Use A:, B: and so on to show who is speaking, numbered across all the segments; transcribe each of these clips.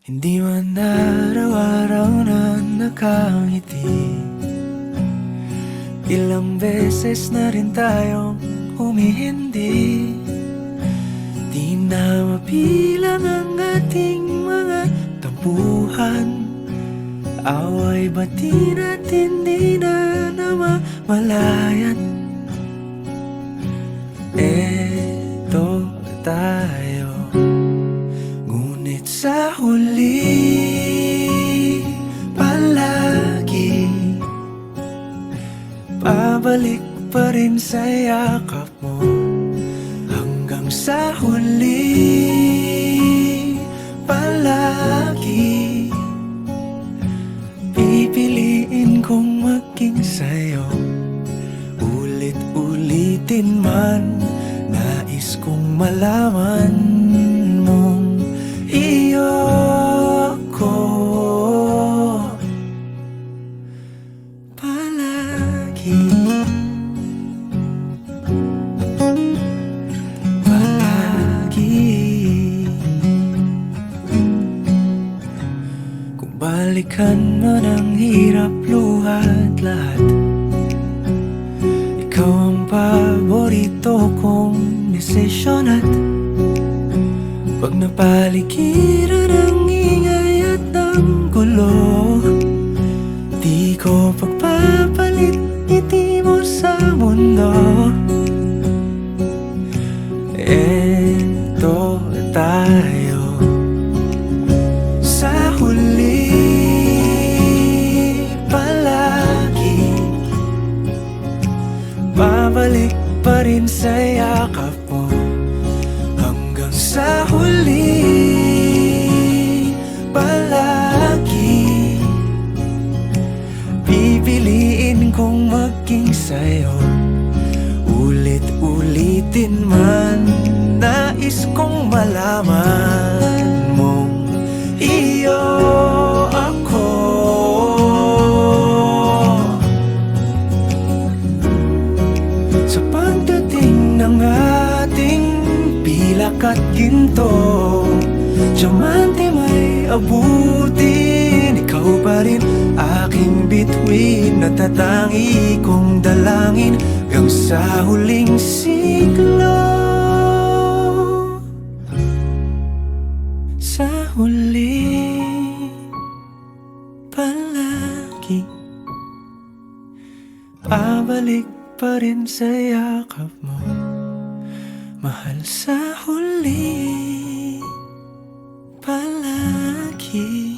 A: Hindi man araw-araw na nakangiti. Ilang beses na rin tayong humihindi. Di na mapilang ang ating mga tampuhan. Away bati natin di na namamalayan. Eto tayo, ngunit sa huli palagi pabalik pa rin sa yakap mo. Hanggang sa huli palagi pipiliin kong maging sa'yo. Ulit-ulitin man, nais kong malaman mong iyo ko palagi. Palagi. Kung balikan man ang hirap, luhat lahat, ikaw ang paborito kong desisyon. At pag napaligiran ang ingay at ang gulo, di ko pagpapalit ngiti mo sa mundo. Eto tayo, sa huli palagi babalik pa rin sa yakap mo. Hanggang sa huli palagi pipiliin kong maging sa'yo. Ulit-ulitin man, nais kong malaman mong iyo ako. Sa pagdating ng ating pilak at ginto, diamante may abutin, ikaw pa rin aking bituin. Natatangi kong dalangin hanggang sa huling siglo. Sa huli palagi pabalik pa rin sa yakap mo, mahal. Sa huli palagi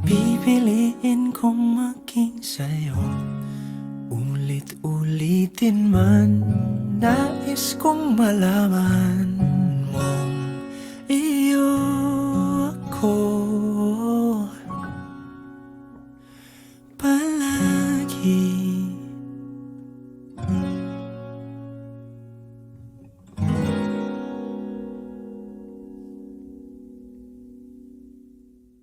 A: pipiliin kong maging sa'yo. Ulit-ulitin man, nais kong malaman